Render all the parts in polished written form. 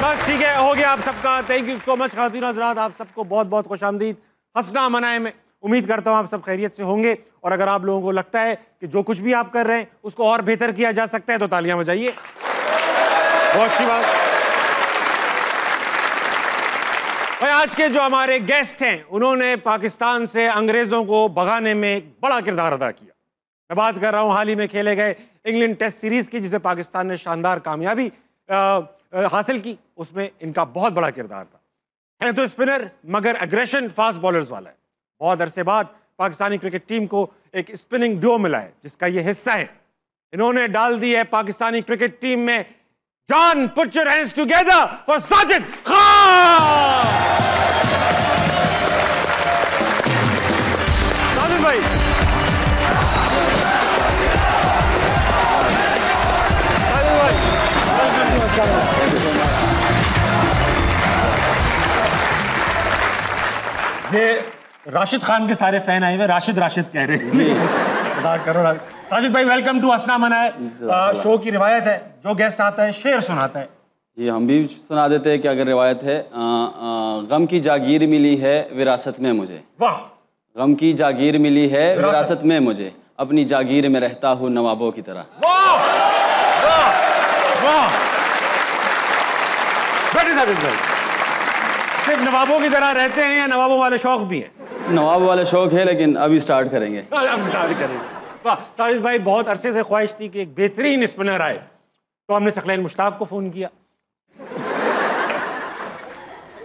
बस ठीक है, हो गया आप सबका। थैंक यू सो मच खातिन हज़रात, आप सबको बहुत बहुत खुशामदीद। हंसना मनाए में उम्मीद करता हूँ आप सब खैरियत से होंगे, और अगर आप लोगों को लगता है कि जो कुछ भी आप कर रहे हैं उसको और बेहतर किया जा सकता है तो तालियां बजाइए, बहुत अच्छी बात। भाई आज के जो हमारे गेस्ट हैं उन्होंने पाकिस्तान से अंग्रेजों को भगाने में एक बड़ा किरदार अदा किया। मैं बात कर रहा हूँ हाल ही में खेले गए इंग्लैंड टेस्ट सीरीज की, जिसे पाकिस्तान ने शानदार कामयाबी हासिल की। उसमें इनका बहुत बड़ा किरदार था। है तो स्पिनर मगर एग्रेशन फास्ट बॉलर्स वाला है। बहुत अरसे बाद पाकिस्तानी क्रिकेट टीम को एक स्पिनिंग डुओ मिला है जिसका ये हिस्सा है। इन्होंने डाल दी है पाकिस्तानी क्रिकेट टीम में जान। Put your hands together for Sajid Khan. Sajid भाई, ये राशिद खान के सारे फैन आए हुए, राशिद राशिद कह रहे हैं। मजाक करो। राशिद भाई वेलकम टू हंसना मनाए। शो की रिवायत है जो गेस्ट आता है शेर सुनाता है। जी हम भी सुना देते हैं कि अगर रिवायत है गम की जागीर मिली है विरासत में मुझे। वाह। गम की जागीर मिली है विरासत में मुझे, अपनी जागीर में रहता हूँ नवाबों की तरह। वाह वाह वाह। बैठे साजिद भाई, सिर्फ नवाबों की तरह रहते हैं या नवाबों वाले शौक भी हैं? नवाब वाले शौक है लेकिन अभी स्टार्ट करेंगे। अब स्टार्ट करेंगे। वाह साजिद भाई, बहुत अरसे से ख्वाहिश थी कि एक बेहतरीन स्पिनर आए, तो हमने सकलैन मुश्ताक को फोन किया।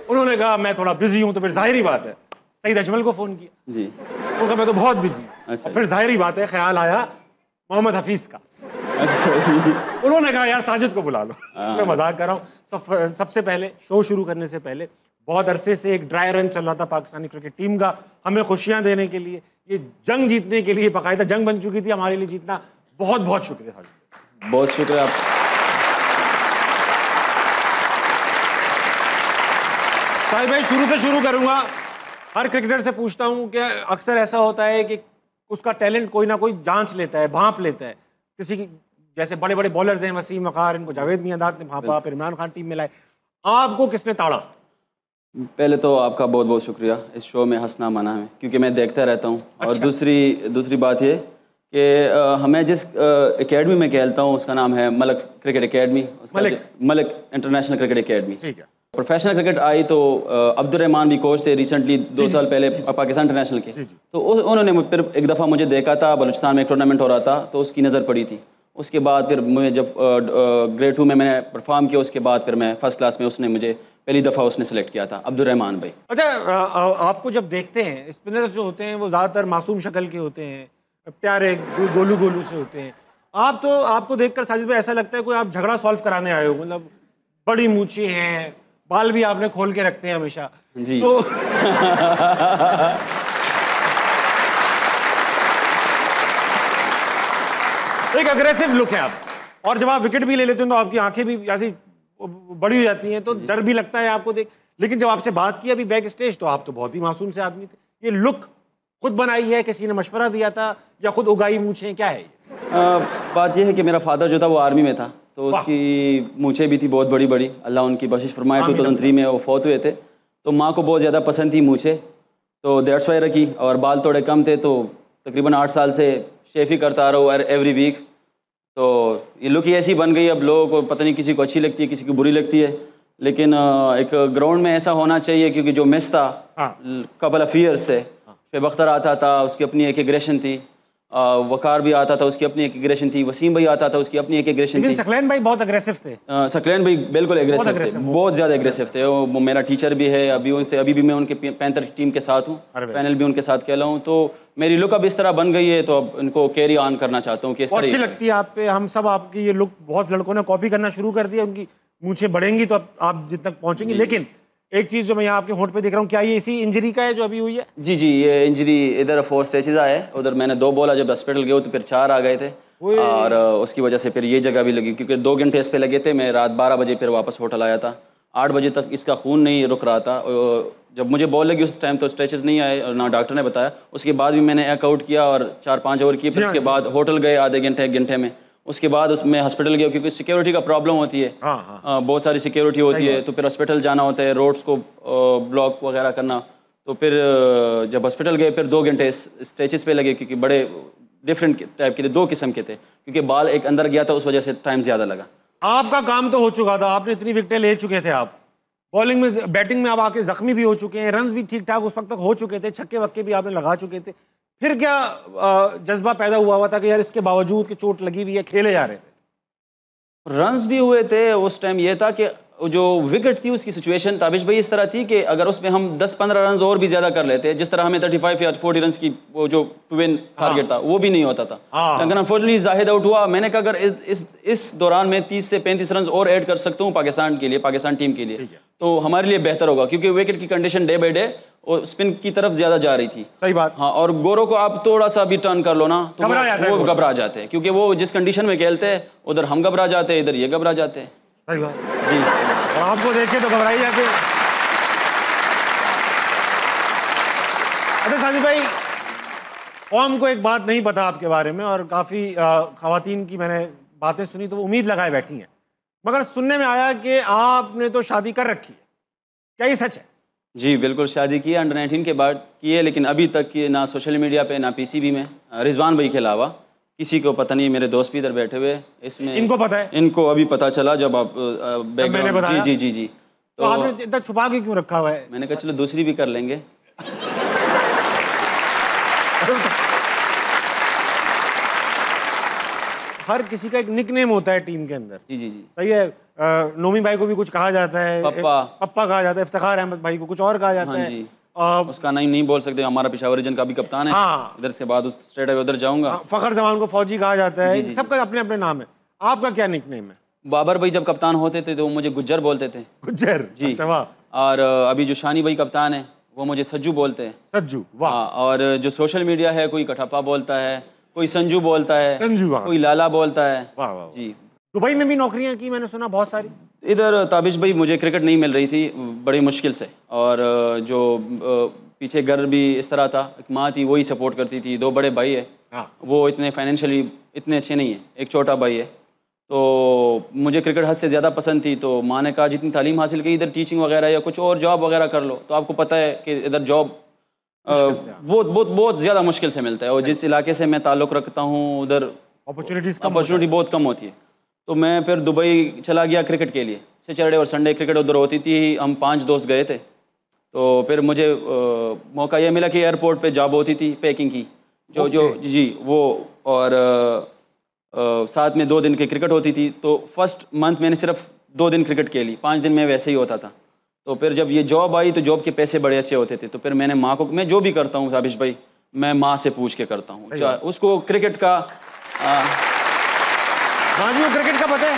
उन्होंने कहा मैं थोड़ा बिजी हूं, तो फिर जाहिर ही बात है सईद अजमल को फोन किया जी। उन्होंने कहा मैं तो बहुत बिजी हूं। अच्छा। फिर जाहिर ही बात है ख्याल आया मोहम्मद हफीज का। अच्छा। उन्होंने कहा यार साजिद को बुला लो। मैं मजाक कर रहा हूँ। सबसे पहले शो शुरू करने से पहले बहुत अरसे से एक ड्राई रन चल रहा था पाकिस्तानी क्रिकेट टीम का, हमें खुशियां देने के लिए, ये जंग जीतने के लिए बाकायदा जंग बन चुकी थी हमारे लिए जीतना। बहुत बहुत शुक्रिया साजिद, बहुत शुक्रिया आप। साहिब भाई शुरू से शुरू करूंगा। हर क्रिकेटर से पूछता हूं कि अक्सर ऐसा होता है कि उसका टैलेंट कोई ना कोई जांच लेता है, भांप लेता है। किसी की जैसे बड़े बड़े बॉलर्स हैं वसीम अख्तर, इनको जावेद मियांदाद ने भांपा, फिर इमरान खान टीम में लाए। आपको किसने ताड़ा? पहले तो आपका बहुत बहुत शुक्रिया इस शो में हंसना मना है, क्योंकि मैं देखता रहता हूँ। अच्छा। और दूसरी बात ये कि हमें जिस एकेडमी में खेलता हूँ उसका नाम है Malik cricket academy. Malik international cricket academy. ठीक है। प्रोफेशनल क्रिकेट आई तो अब्दुल रहमान भी कोच थे रिसेंटली 2 साल पहले पाकिस्तान इंटरनेशनल के। तो उन्होंने फिर एक दफ़ा मुझे देखा था, बलूचिस्तान में एक टूर्नामेंट हो रहा था तो उसकी नज़र पड़ी थी। उसके बाद फिर मुझे जब ग्रेड 2 में मैंने परफॉर्म किया, उसके बाद फिर मैं फर्स्ट क्लास में उसने मुझे पहली दफ़ा उसने सेलेक्ट किया था, अब्दुल रहमान भाई। अच्छा, आपको जब देखते हैं स्पिनर्स जो होते हैं वो ज़्यादातर मासूम शक्ल के होते हैं, प्यारे गोलू गोलू से होते हैं। आपको देखकर साजिद भाई ऐसा लगता है कोई आप झगड़ा सॉल्व कराने आए हो। मतलब बड़ी मूछें हैं, बाल भी आपने खोल के रखते हैं हमेशा जी। तो एक अग्रेसिव लुक है आप, और जब आप विकेट भी ले लेते हैं तो आपकी आंखें भी ऐसी बड़ी हो जाती हैं, तो डर भी लगता है आपको देख। लेकिन जब आपसे बात की अभी बैक स्टेज तो आप तो बहुत ही मासूम से आदमी थे। ये लुक खुद बनाई है, किसी ने मशवरा दिया था या खुद उगाई मूछें, क्या है ये? बात यह है कि मेरा फादर जो था वो आर्मी में था, तो उसकी मूछें भी थी बहुत बड़ी बड़ी, अल्लाह उनकी बख्शिश फरमाए। 2003 में वो फौत हुए थे, तो माँ को बहुत ज़्यादा पसंद थी मूछें, तो दैट्स वाई रखी। और बाल थोड़े कम थे तो तकरीबन 8 साल से शेफ ही करता रहा हूँ एवरी वीक। तो ये लुक ही ऐसी बन गई, अब लोगों को पता नहीं किसी को अच्छी लगती है किसी को बुरी लगती है, लेकिन एक ग्राउंड में ऐसा होना चाहिए। क्योंकि जो मिस था कपल ऑफ ईयर्स से, शुएब अख्तर आता था उसकी अपनी एक एग्रेशन थी, वकार भी आता था उसकी अपनी एक एग्रेशन थी, वसीम भाई आता था उसकी अपनी एक एग्रेशन थी। सकलैन भाई बहुत अग्रेसिव थे। सकलैन भाई बिल्कुल एग्रेसिव थे, बहुत ज़्यादा एग्रेसिव थे। वो मेरा टीचर भी है, अभी भी मैं उनके पैंथर टीम के साथ हूँ, फाइनल भी उनके साथ खेला हूँ। तो मेरी लुक अब इस तरह बन गई है, तो अब इनको कैरी ऑन करना चाहता हूँ कि इस तरह अच्छी लगती है आप पे। हम सब आपकी ये लुक बहुत लड़कों ने कॉपी करना शुरू कर दिया, उनकी मूंछें बढ़ेंगी तो आप जितने तक पहुँचेंगे। लेकिन एक चीज़ जो मैं यहाँ आपके होंठ पे देख रहा हूँ, क्या ये इसी इंजरी का है जो अभी हुई है? जी ये इंजरी इधर 4 स्टेचेस आए, उधर मैंने 2 बोला, जब हॉस्पिटल गए तो फिर 4 आ गए थे, और उसकी वजह से फिर ये जगह भी लगी, क्योंकि 2 घंटे इस पे लगे थे। मैं रात 12 बजे फिर वापस होटल आया था, 8 बजे तक इसका खून नहीं रुक रहा था। जब मुझे बॉल लगी उस टाइम तो स्ट्रेचेस नहीं आए और ना डॉक्टर ने बताया। उसके बाद भी मैंने एक आउट किया और 4-5 ओवर किए, फिर उसके बाद होटल गए आधे घंटे 1 घंटे में, उसके बाद उसमें हॉस्पिटल गया क्योंकि सिक्योरिटी का प्रॉब्लम होती है। बहुत सारी सिक्योरिटी होती है, तो फिर हॉस्पिटल जाना होता है, रोड्स को ब्लॉक वगैरह करना। तो फिर जब हॉस्पिटल गए फिर 2 घंटे स्टेचेस पे लगे क्योंकि बड़े डिफरेंट टाइप के थे, 2 किस्म के थे, क्योंकि बाल एक अंदर गया था, उस वजह से टाइम ज़्यादा लगा। आपका काम तो हो चुका था, आपने इतनी विकेटें ले चुके थे, आप बॉलिंग में बैटिंग में आप आके जख्मी भी हो चुके हैं, रन्स भी ठीक ठाक उस वक्त तक हो चुके थे, छक्के वक्के भी आपने लगा चुके थे, फिर क्या जज्बा पैदा हुआ था कि यार इसके बावजूद कि चोट लगी हुई है खेले जा रहे थे? रन्स भी हुए थे उस टाइम। ये था कि जो विकेट थी उसकी सिचुएशन ताबिश भाई इस तरह थी कि अगर उसमें हम 10-15 रन और भी ज़्यादा कर लेते, जिस तरह हमें 35 या 40 रन की वो जो टू विन टारगेट था वो भी नहीं होता था। लेकिन अनफॉर्चुनेटली जाहिद आउट हुआ। मैंने कहा अगर इस दौरान में 30 से 35 रन और ऐड कर सकता हूँ पाकिस्तान के लिए, पाकिस्तान टीम के लिए, तो हमारे लिए बेहतर होगा, क्योंकि विकेट की कंडीशन डे बाई डे और स्पिन की तरफ ज़्यादा जा रही थी। सही बात। हाँ, और गोरों को आप थोड़ा सा भी टर्न कर लो ना तो वो घबरा जाते हैं, क्योंकि वो जिस कंडीशन में खेलते हैं उधर हम घबरा जाते हैं, इधर ये घबरा जाते हैं। सही बात जी। और आपको देखे तो घबराई जाते। अच्छा साजिद भाई, कौम को एक बात नहीं पता आपके बारे में, और काफ़ी ख़वातीन की मैंने बातें सुनी तो वो उम्मीद लगाए बैठी हैं, मगर सुनने में आया कि आपने तो शादी कर रखी है, क्या ये सच है? जी बिल्कुल, शादी की है, अंडर 19 के बाद की है, लेकिन अभी तक की ना सोशल मीडिया पे ना पीसीबी में, रिजवान भाई के अलावा किसी को पता नहीं। मेरे दोस्त भी इधर बैठे हुए इसमें, इनको पता है? इनको अभी पता चला जब आप बैकग्राउंड। जी जी जी। तो आपने इतना छुपा के क्यों रखा हुआ है? मैंने कहा चलो दूसरी भी कर लेंगे। हर किसी का एक निकनेम होता है टीम के अंदर। जी जी जी, सही है। नोमी भाई को भी कुछ कहा जाता है, पप्पा कहा जाता है, इफ्तिखार अहमद भाई को कुछ और कहा जाता है। उसका नहीं बोल सकते, हमारा पेशावर रीजन का भी कप्तान है। हाँ। इधर से बाद स्ट्रेट अवे उधर जाऊंगा। फखर जमान को फौजी कहा जाता है। सबका अपने अपने नाम है। आपका क्या निकनेम है? बाबर भाई जब कप्तान होते थे तो वो मुझे गुज्जर बोलते थे। गुज्जर जी। और अभी जो शानी भाई कप्तान है वो मुझे सज्जू बोलते हैं। सज्जू, वाह। और जो सोशल मीडिया है, कोई कठप्पा बोलता है, कोई संजू बोलता है, संजू, कोई लाला बोलता है। वाह वाह जी। दुबई में भी नौकरियां की मैंने सुना बहुत सारी। इधर ताबिश भाई मुझे क्रिकेट नहीं मिल रही थी बड़ी मुश्किल से, और जो पीछे घर भी इस तरह था, एक माँ थी वही सपोर्ट करती थी, 2 बड़े भाई है। हाँ। वो इतने फाइनेंशियली इतने अच्छे नहीं है, एक छोटा भाई है, तो मुझे क्रिकेट हद से ज़्यादा पसंद थी। तो माँ ने कहा जितनी तालीम हासिल की इधर टीचिंग वगैरह या कुछ और जॉब वगैरह कर लो। तो आपको पता है कि इधर जॉब बहुत बहुत बहुत ज़्यादा मुश्किल से मिलता है, और जिस इलाके से मैं ताल्लुक़ रखता हूँ उधर अपॉर्चुनिटी बहुत कम होती है। तो मैं फिर दुबई चला गया क्रिकेट के लिए। सैटरडे और संडे क्रिकेट उधर होती थी, हम 5 दोस्त गए थे। तो फिर मुझे मौका यह मिला कि एयरपोर्ट पे जॉब होती थी पैकिंग की, जो जी वो, और साथ में 2 दिन की क्रिकेट होती थी। तो फर्स्ट मंथ मैंने सिर्फ 2 दिन क्रिकेट खेली, 5 दिन में वैसे ही होता था। तो फिर जब ये जॉब आई तो जॉब के पैसे बड़े अच्छे होते थे। तो फिर मैंने माँ को, मैं जो भी करता हूँ साबिश भाई मैं माँ से पूछ के करता हूँ, उसको क्रिकेट का क्रिकेट का पता है।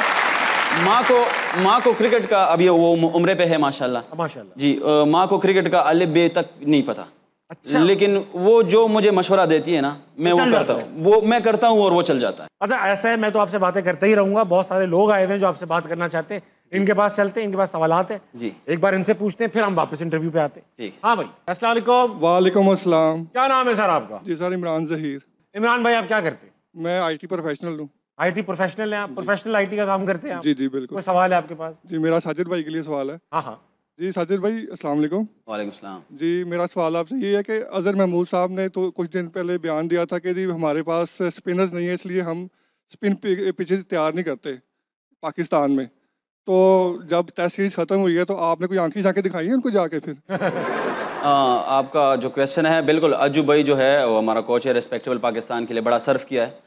माँ को क्रिकेट का, अभी वो उम्रे पे है माशाल्लाह जी, माँ को क्रिकेट का अलिफ बे तक नहीं पता। अच्छा। लेकिन वो जो मुझे मशवरा देती है ना, मैं वो करता हूँ, वो मैं करता हूँ और वो चल जाता है। अच्छा ऐसा है, मैं तो आपसे बातें करते ही रहूंगा, बहुत सारे लोग आए हुए हैं जो आपसे बात करना चाहते हैं, इनके पास चलते हैं, इनके पास सवालात हैं जी, एक बार इनसे पूछते हैं, फिर हम वापस इंटरव्यू पे आते हैं। हाँ भाई, अस्सलाम वालेकुम। वालेकुम अस्सलाम। क्या नाम है सर आपका? जी सर, इमरान ज़हीर। इमरान भाई आप क्या करते हैं? मैं IT प्रोफेशनल हूँ। IT प्रोफेशनल है आप? प्रोफेशनल IT का काम करते हैं आप? जी जी बिल्कुल। कोई सवाल है आपके पास? जी मेरा साजिद भाई के लिए सवाल है। हाँ हाँ जी साजिद भाई, अस्सलाम वालेकुम। वालेकुम सलाम। जी मेरा सवाल आपसे ये है कि अज़हर महमूद साहब ने तो कुछ दिन पहले बयान दिया था कि जी हमारे पास स्पिनर्स नहीं है, इसलिए हम स्पिन पिचेस तैयार नहीं करते पाकिस्तान में। तो जब टेस्ट सीरीज ख़त्म हुई है तो आपने कोई आंखें झाँकें दिखाई हैं उनको जाके फिर? आपका जो क्वेश्चन है बिल्कुल, अज्जू भाई जो है वो हमारा कोच है, रिस्पेक्टेबल पाकिस्तान के लिए बड़ा सर्व किया है।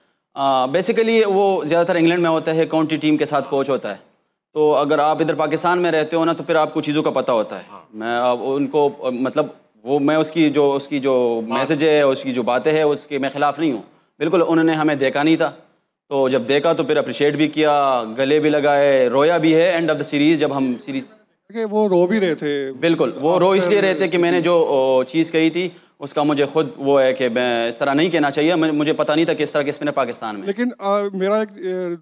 बेसिकली वो ज़्यादातर इंग्लैंड में होता है, काउंटी टीम के साथ कोच होता है। तो अगर आप इधर पाकिस्तान में रहते हो ना तो फिर आपको चीज़ों का पता होता है। हाँ। मैं अब उनको मतलब वो मैं उसकी जो मैसेज है, उसकी जो बातें हैं उसके मैं ख़िलाफ़ नहीं हूँ बिल्कुल। उन्होंने हमें देखा नहीं था, तो जब देखा तो फिर अप्रिशिएट भी किया, गले भी लगाए, रोया भी है एंड ऑफ द सीरीज़ जब हम सीरीज़। वो रो भी रहे थे बिल्कुल, वो रो इसलिए रहे थे कि मैंने जो चीज़ कही थी उसका मुझे खुद वो है कि मैं इस तरह नहीं कहना चाहिए, मुझे पता नहीं था कि इस तरह के स्पिनर पाकिस्तान में। लेकिन मेरा एक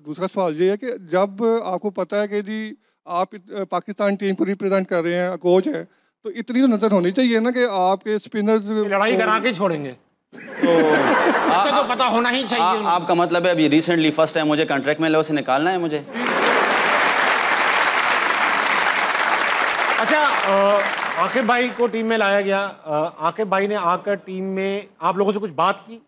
दूसरा सवाल ये है कि जब आपको पता है कि जी आप पाकिस्तान टीम को रिप्रेजेंट कर रहे हैं, कोच है, तो इतनी तो नज़र होनी चाहिए ना कि आपके स्पिनर्स लड़ाई करा के छोड़ेंगे। तो पता होना ही चाहिए। आपका मतलब है अभी रिसेंटली फर्स्ट टाइम मुझे कॉन्ट्रैक्ट में लो से निकालना है मुझे? अच्छा, आकिब भाई को टीम में लाया गया। आकिब भाई ने आकर टीम में आप लोगों से कुछ बात की?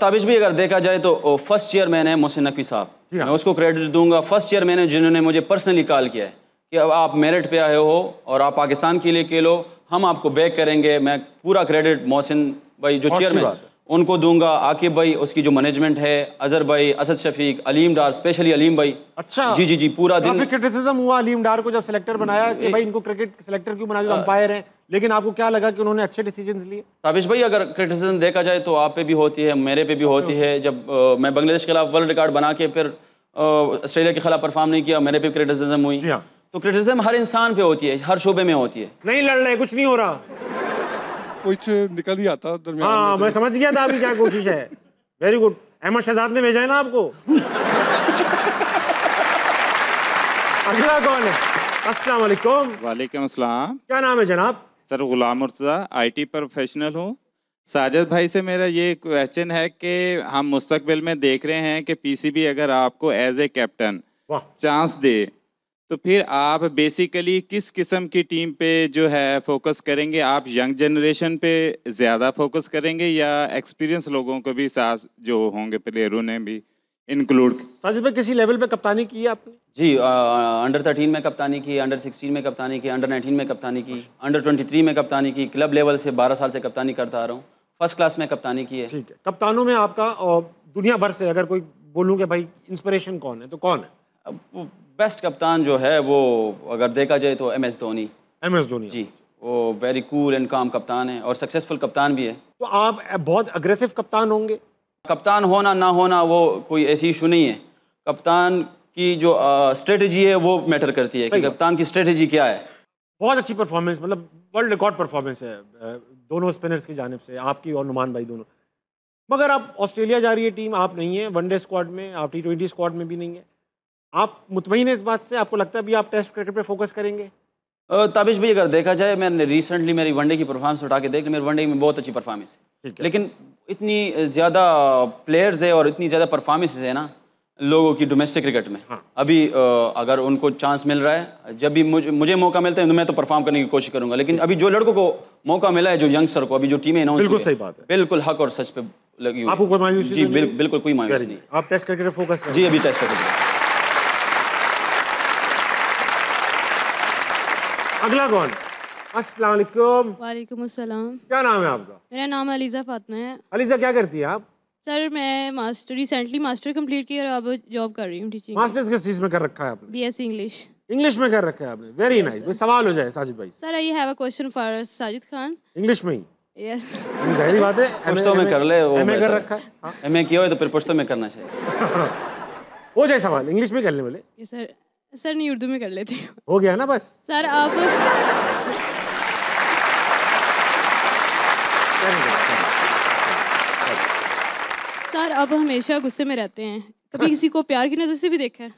ताबिश भी अगर देखा जाए तो फर्स्ट चेयरमैन है मोहसिन नकवी साहब, मैं उसको क्रेडिट दूंगा। फर्स्ट चेयरमैन है जिन्होंने मुझे पर्सनली कॉल किया है कि अब आप मेरिट पे आए हो और आप पाकिस्तान के लिए खेलो, हम आपको बैक करेंगे। मैं पूरा क्रेडिट मोहसिन भाई जो चेयरमैन उनको दूंगा, आकिब भाई, उसकी जो मैनेजमेंट है, अजहर भाई, असद शफीक, अलीम डार, स्पेशली अलीम भाई। अच्छा, जी जी जी, पूरा दिन काफी क्रिटिसिज्म हुआ अलीम डार को जब सिलेक्टर बनाया कि भाई इनको क्रिकेट सिलेक्टर क्यों बना दिया, अंपायर हैं, लेकिन आपको क्या लगा कि उन्होंने अच्छे डिसीजंस लिए? ताबिश भाई अगर क्रिटिसिज्म देखा जाए तो आप पे भी होती है, मेरे पे भी होती है। जब मैं बांग्लादेश के खिलाफ वर्ल्ड रिकॉर्ड बना के फिर ऑस्ट्रेलिया के खिलाफ परफॉर्म नहीं किया, मेरे पे क्रिटिसिज्म हुई। तो क्रिटिसिज्म हर इंसान पे होती है, हर शोबे में होती है। नहीं लड़ रहे, कुछ नहीं हो रहा, कुछ निकल ही आता दरमियान। हाँ, मैं समझ गया था अभी क्या कोशिश है। Very good. अहमद शहजाद ने भेजा है ना आपको? अगला कौन है? अस्सलाम वालेकुम। वालेकुम अस्सलाम। क्या नाम है जनाब? Sir Ghulam Murtaza, IT professional हूँ। साजिद भाई से मेरा ये क्वेश्चन है कि हम मुस्तकबिल में देख रहे हैं कि पीसीबी अगर आपको एज ए कैप्टन चांस दे तो फिर आप बेसिकली किस किस्म की टीम पे जो है फोकस करेंगे? आप यंग जनरेशन पे ज़्यादा फोकस करेंगे या एक्सपीरियंस लोगों को भी साथ जो होंगे प्लेयरों ने भी इंक्लूड? साजिद भाई किसी लेवल पे कप्तानी की है आपने? जी, अंडर 13 में कप्तानी की, अंडर 16 में कप्तानी की, अंडर 19 में कप्तानी की, अंडर 23 में कप्तानी की, क्लब लेवल से 12 साल से कप्तानी करता आ रहा हूँ, फर्स्ट क्लास में कप्तानी की है। ठीक है, कप्तानों में आपका दुनिया भर से अगर कोई बोलूँ कि भाई इंस्पिरेशन कौन है तो कौन है? बेस्ट कप्तान जो है वो अगर देखा जाए तो MS धोनी। MS धोनी जी, वो वेरी कूल एंड काम कप्तान है और सक्सेसफुल कप्तान भी है। तो आप बहुत अग्रेसिव कप्तान होंगे? कप्तान होना ना होना वो कोई ऐसी इशू नहीं है। कप्तान की जो स्ट्रेटजी है वो मैटर करती है कि कप्तान की स्ट्रेटजी क्या है। बहुत अच्छी परफॉर्मेंस, मतलब वर्ल्ड रिकॉर्ड परफॉर्मेंस है दोनों स्पिनर्स की जानिब से, आपकी और नुमान भाई दोनों। मगर आप ऑस्ट्रेलिया जा रही है टीम, आप नहीं है वनडे स्क्वाड में, आप T20 स्क्वाड में भी नहीं है। आप मुतमईन है इस बात से? आपको लगता है भी आप टेस्ट क्रिकेट पे फोकस करेंगे? ताबिश भाई अगर देखा जाए मैंने रिसेंटली मेरी वनडे की परफॉर्मेंस उठा के देख ली, मेरी वनडे में बहुत अच्छी परफॉर्मेंस है, लेकिन इतनी ज़्यादा प्लेयर्स है और इतनी ज़्यादा परफॉर्मेंसेज है ना लोगों की डोमेस्टिक क्रिकेट में। हाँ। अभी अगर उनको चांस मिल रहा है, जब भी मुझे मौका मिलता है तो मैं तो परफॉर्म करने की कोशिश करूंगा, लेकिन अभी जो लड़कों को मौका मिला है, जो यंगस्टर को अभी जो टीमें अनाउंस, बिल्कुल सही बात है, बिल्कुल हक और सच पे लगी हुई। आपको कोई मायूसी? जी बिल्कुल कोई मायूसी नहीं। आप टेस्ट क्रिकेट पे फोकस करें? जी अभी टेस्ट क्रिकेट। अगला कौन? अस्सलाम वालेकुम। वालेकुम अस्सलाम। क्या नाम है आपका? मेरा नाम अलीज़ा फातिमा है। अलीज़ा, क्या करती है आप? सर मैं रिसेंटली मास्टर कंप्लीट की और अब जॉब कर रही हूँ टीचिंग। मास्टर्स किस चीज़ में कर रखा है आपने? BSc English. इंग्लिश में कर रखा है आपने, वेरी नाइस। कोई सवाल हो जाए साजिद भाई? Sir I have a question for Sajid Khan. English में ही? यस। जाहिर बात है, पुश्तो में कर ले। MA कर रखा है? MA किया हो तो फिर पुश्तो में करना चाहिए। हो जाए सवाल, इंग्लिश में कर ले बोले। सर नहीं, उर्दू में कर लेती हूँ। हो गया ना बस। सर आप सर अब हमेशा गुस्से में रहते हैं, कभी किसी को प्यार की नज़र से भी देखा है?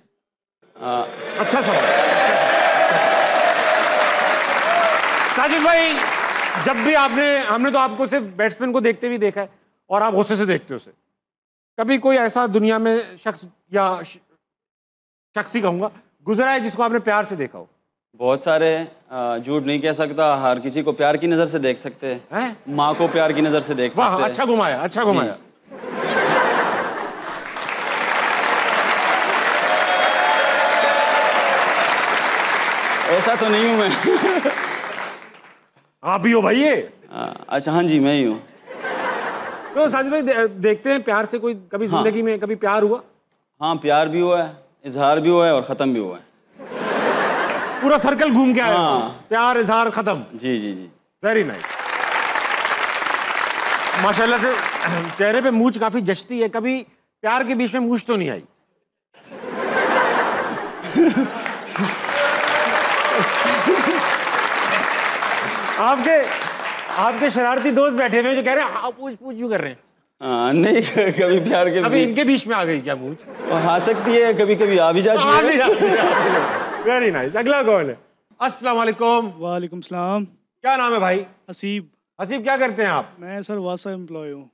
अच्छा सवाल। साजिद भाई, जब भी हमने तो आपको सिर्फ बैट्समैन को देखते भी देखा है और आप गुस्से से देखते हो उसे, कभी कोई ऐसा दुनिया में शख्स या शख्स ही कहूँगा गुजरा है जिसको आपने प्यार से देखा हो? बहुत सारे हैं, झूठ नहीं कह सकता, हर किसी को प्यार की नज़र से देख सकते हैं। माँ को प्यार की नज़र से देख सकते हैं। अच्छा घुमाया, अच्छा घुमाया। ऐसा तो नहीं हूँ मैं। आप ही हो भाई ये? अच्छा हाँ जी, मैं ही हूँ। तो साजिद भाई देखते हैं प्यार से कोई कभी जिंदगी में कभी प्यार हुआ? हाँ, प्यार भी हुआ है, इजहार भी हुआ है और ख़त्म भी हुआ है। पूरा सर्कल घूम के आया। प्यार, इजहार, खत्म। जी जी जी, वेरी नाइस। माशाल्लाह से चेहरे पे मूंछ काफी जचती है, कभी प्यार के बीच में मूंछ तो नहीं आई? आपके शरारती दोस्त बैठे हुए जो कह रहे हैं हाँ पूछ क्यों कर रहे हैं? नहीं, कभी प्यार के कभी इनके बीच में आ गई क्या मूंछ? आ सकती है, कभी कभी आ भी जाती है। Very nice. अगला कौन है? अस्सलाम वालेकुम। वालेकुम सलाम। क्या नाम है भाई? हसीब। हसीब, क्या करते हैं आप? मैं सर वासा एम्प्लॉय हूँ।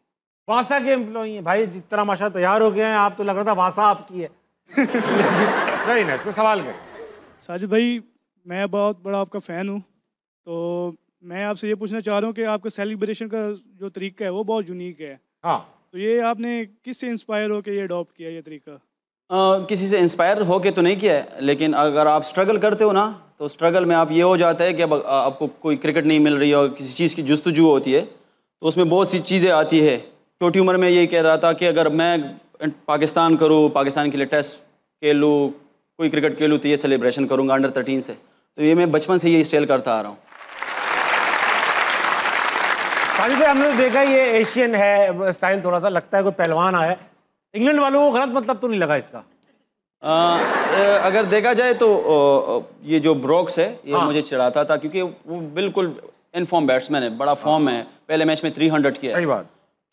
वासा के एम्प्लॉई हैं भाई, जिस तरह माशा तैयार हो गए हैं आप, तो लग रहा था वासा आपकी है। नहीं ना, इसको सवाल करें। साजिद भाई, मैं बहुत बड़ा आपका फ़ैन हूँ, तो मैं आपसे ये पूछना चाह रहा हूँ कि आपका सेलिब्रेशन का जो तरीका है वो बहुत यूनिक है। हाँ, तो ये आपने किससे इंस्पायर हो के ये अडॉप्ट किया ये तरीका? किसी से इंस्पायर होके तो नहीं किया है, लेकिन अगर आप स्ट्रगल करते हो ना, तो स्ट्रगल में आप ये हो जाता है कि अब आपको कोई क्रिकेट नहीं मिल रही और किसी चीज़ की जुस्तजू होती है, तो उसमें बहुत सी चीज़ें आती है। छोटी उम्र में यही कह रहा था कि अगर मैं पाकिस्तान करूँ, पाकिस्तान के लिए टेस्ट खेलूँ, कोई क्रिकेट खेलूँ, तो ये सेलिब्रेशन करूँगा अंडर 13 से। तो ये मैं बचपन से ये स्टाइल करता आ रहा हूँ। साजिद भाई, हमने तो देखा ये एशियन है स्टाइल, थोड़ा सा लगता है कोई पहलवान आया है। इंग्लैंड वालों को गलत मतलब तो नहीं लगा इसका? अगर देखा जाए तो ये जो ब्रोक्स है ये मुझे चिढ़ाता था, क्योंकि वो बिल्कुल इनफॉर्म बैट्समैन है, बड़ा फॉर्म है, पहले मैच में 300 किया है। सही बात।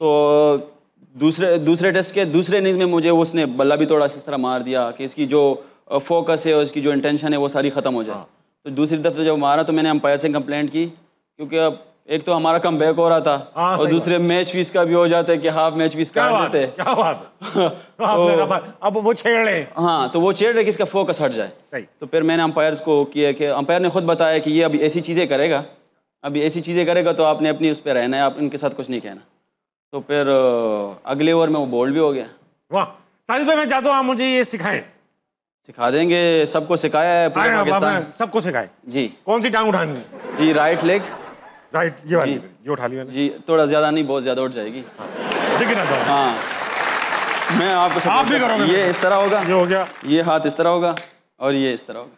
तो दूसरे टेस्ट के दूसरे इनिंग्स में मुझे उसने बल्ला भी थोड़ा इस तरह मार दिया कि इसकी जो फोकस है और इसकी जो इंटेंशन है वो सारी ख़त्म हो जाए। तो दूसरी दफ़े जब मारा तो मैंने अंपायर से कंप्लेंट की, क्योंकि अब एक तो हमारा कम बैक हो रहा था और दूसरे मैच फीस का भी हो जाता है कि हाफ मैच फीस काट देते। क्या बात तो अब वो छेड़ रहे हैं। हाँ, तो वो छेड़ रहे कि इसका फोकस हट जाए। सही। तो फिर मैंने अंपायर्स को किया कि अंपायर ने खुद बताया कि ये अभी ऐसी चीज़ें करेगा, अभी ऐसी चीज़ें करेगा तो आपने अपनी उस पर रहना है, आप इनके साथ कुछ नहीं कहना। तो फिर अगले ओवर में वो बोल्ड भी हो गया। वाह साजिद भाई, मैं चाहता हूँ आप मुझे ये सिखाएं। सिखा देंगे, सबको सिखाया है पूरे पाकिस्तान। सबको सिखाएं जी। कौन सी टांग उठानी? जी, राइट लेग। राइट, ये वाली, ये उठा ली मैंने। जी, थोड़ा ज़्यादा नहीं, बहुत ज़्यादा उठ जाएगी। ठीक है ना? हाँ, मैं आपको आप भी करोगे? ये इस तरह होगा, ये हो गया, ये हाथ इस तरह होगा और ये इस तरह होगा।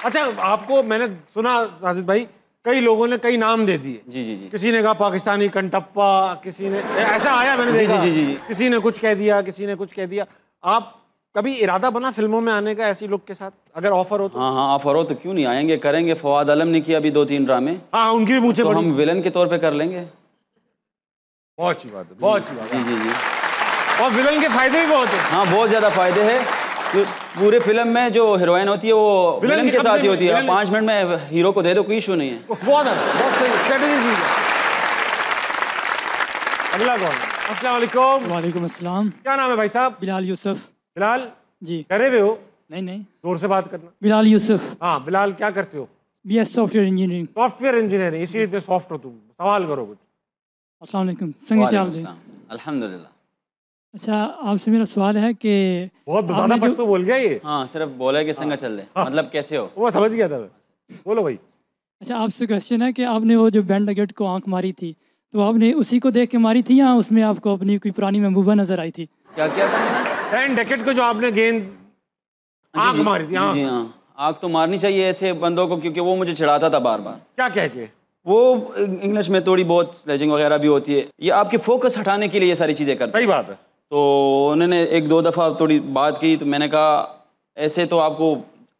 अच्छा, आपको मैंने सुना साजिद भाई, कई लोगों ने कई नाम दे दिए। जी जी जी। किसी ने कहा पाकिस्तानी कंटप्पा, किसी ने ऐसा आया, मैंने देखा। जी, जी, जी। किसी ने कुछ कह दिया, किसी ने कुछ कह दिया। आप कभी इरादा बना फिल्मों में आने का ऐसी लोग के साथ, अगर ऑफर हो तो? हाँ हाँ, ऑफर हो तो क्यों नहीं आएंगे, करेंगे। फवाद आलम ने किया अभी 2-3 ड्रामे। हाँ, उनकी भी मुझे तो हम विलन के तौर पे कर लेंगे। बहुत अच्छी बात है, बहुत अच्छी बात है। जी जी जी। और विलन के फायदे भी बहुत है। हाँ, बहुत ज़्यादा फायदे हैं। तो पूरे फिल्म में जो हीरोइन होती है वो विलन के साथ ही होती है। 5 मिनट में हीरो को दे दो, कोई इशू नहीं है। बहुत सही स्ट्रेटेजी है। अगला कौन? अस्सलाम वालेकुम। वालेकुम अस्सलाम। क्या नाम है भाई साहब? बिलाल यूसुफ। बिलाल जी। डरे हुए हो? नहीं, जोर से बात करना। बिलाल यूसुफ। हाँ बिलाल, क्या करते हो? BS software engineering. Software engineering, इसीलिए इतने सॉफ्ट हो तुम। सवाल करो कुछ। अस्सलाम वालेकुम। संगे चाल दे। अल्हम्दुलिल्लाह। अच्छा, आपसे मेरा सवाल है कि बहुत ज़्यादा पश्तो बोल गया ये। हाँ, सिर्फ बोला कि संगा चल दे, मतलब कैसे हो। वो समझ गया था मैं। बोलो भाई। अच्छा, आपसे क्वेश्चन है कि आपने वो जो बैंड गेट को आंख मारी थी, तो आपने उसी को देख के मारी थी या उसमें आपको अपनी कोई पुरानी महबूबा नजर आई थी? क्या किया था मैंने? बैंड डेकेट को जो आपने गेंद आंख मारी थी। हाँ जी हाँ, आंख तो मारनी चाहिए ऐसे बंदों को, क्योंकि वो मुझे चिढ़ाता था बार बार। क्या कह के? वो इंग्लिश में थोड़ी बहुत स्लेजिंग वगैरह भी होती है, ये आपके फोकस हटाने के लिए ये सारी चीज़ें करते हैं। सही बात है। तो उन्होंने 1-2 दफ़ा थोड़ी बात की, तो मैंने कहा ऐसे तो आपको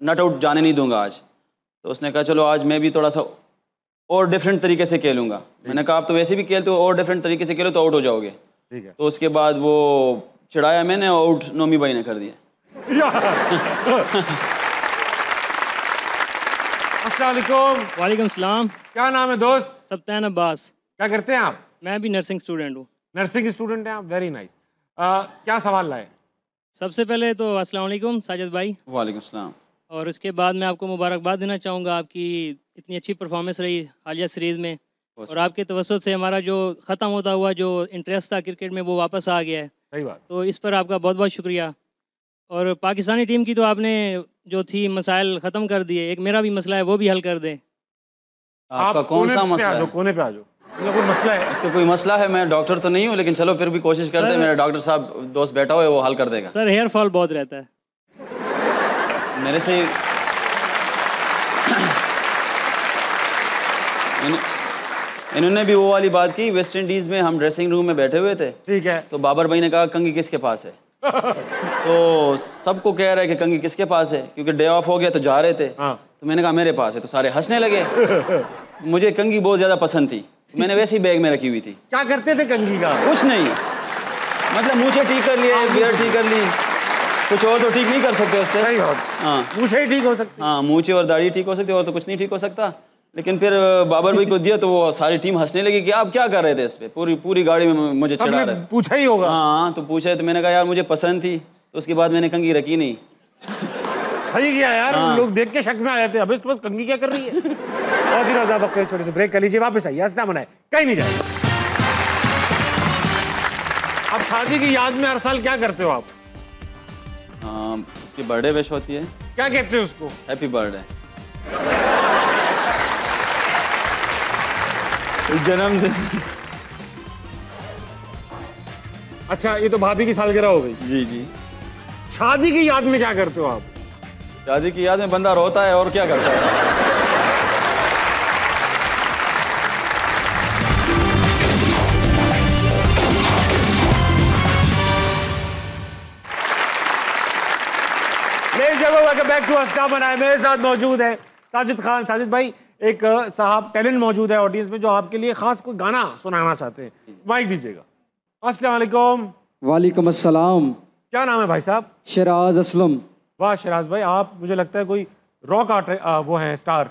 नट आउट जाने नहीं दूंगा आज। तो उसने कहा चलो आज मैं भी थोड़ा सा और डिफरेंट तरीके से खेलूंगा। मैंने कहा आप तो वैसे भी खेलते हो, और डिफरेंट तरीके से खेलो तो आउट हो जाओगे। ठीक है। तो उसके बाद वो चिढ़ाया मैंने, आउट नोमी भाई ने कर दिया। अस्सलाम वालेकुम। वालेकुम सलाम। क्या नाम है दोस्त? सब्तान अब्बास। क्या करते हैं आप? मैं भी नर्सिंग स्टूडेंट हूँ। नर्सिंग स्टूडेंट हैं आप? Very nice. क्या सवाल लाए? सबसे पहले तो अस्सलाम वालेकुम साजिद भाई, वालेकुम सलाम। और उसके बाद मैं आपको मुबारकबाद देना चाहूँगा, आपकी इतनी अच्छी परफॉर्मेंस रही हालिया सीरीज़ में, और आपके तवज्जुह से हमारा जो ख़त्म होता हुआ जो इंटरेस्ट था क्रिकेट में वो वापस आ गया है। सही बात। तो इस पर आपका बहुत बहुत शुक्रिया। और पाकिस्तानी टीम की तो आपने जो थी मसाइल ख़त्म कर दिए, एक मेरा भी मसला है वो भी हल कर दें। आपका कौन सा मसला है? कोने पे आ जाओ। कोई मसला है? इसका कोई मसला है? मैं डॉक्टर तो नहीं हूँ, लेकिन चलो फिर भी कोशिश करते हैं। मेरा डॉक्टर साहब दोस्त बैठा हुआ है, वो हल कर देगा। सर हेयर फॉल बहुत रहता है मेरे से। इन्होंने भी वो वाली बात की, वेस्ट इंडीज़ में हम ड्रेसिंग रूम में बैठे हुए थे। ठीक है। तो बाबर भाई ने कहा कंघी किसके पास है? तो सबको कह रहा है कि कंघी किसके पास है, क्योंकि डे ऑफ हो गया तो जा रहे थे। हाँ। तो मैंने कहा मेरे पास है, तो सारे हंसने लगे। मुझे कंघी बहुत ज़्यादा पसंद थी, मैंने वैसे ही बैग में रखी हुई थी। क्या करते थे कंघी का? कुछ नहीं, मतलब मूछें ठीक कर लिए, बियर्ड ठीक कर ली, कुछ और तो ठीक नहीं कर सकते उससे। सही बात। हाँ, मूछें ही ठीक हो सकती। हाँ, मूछें और दाढ़ी ठीक हो सकती है, और तो कुछ नहीं ठीक हो सकता। लेकिन फिर बाबर भाई को दिया तो वो सारी टीम हंसने लगी कि आप क्या कर रहे थे इस पे, पूरी गाड़ी में मुझे चढ़ा रहे थे। पूछा ही होगा। हाँ, तो पूछा तो मैंने कहा यार मुझे पसंद थी, तो उसके बाद मैंने कंघी रखी नहीं। सही किया यार। हाँ। लोग देख के शक में आ जाते हैं, अबे इसके पास कंघी क्या कर रही है। बहुत ही ज्यादा वक्त, छोटे से ब्रेक कर लीजिए, वापस आइए, हंसना बनाए, कहीं नहीं जाए। अब शादी की याद में हर साल क्या करते हो आप? उसकी बर्थडे विश होती है। क्या कहते हैं उसको? Happy birthday. जन्मदिन। अच्छा, ये तो भाभी की सालगिरह हो गई। जी जी। शादी की याद में क्या करते हो आप? शादी की याद में बंदा रोता है और क्या करता है। वेलकम बैक टू हंसना बनाए। मेरे साथ मौजूद है साजिद खान। साजिद भाई, एक साहब टैलेंट मौजूद है ऑडियंस में जो आपके लिए खास कोई गाना सुनाना चाहते हैं, माइक दीजिएगा। अस्सलाम वालेकुम। वालेकुम अस्सलाम। क्या नाम है भाई साहब? शराज असलम। वाह शराज भाई, आप मुझे लगता है कोई रॉक आर्ट वो हैं, स्टार।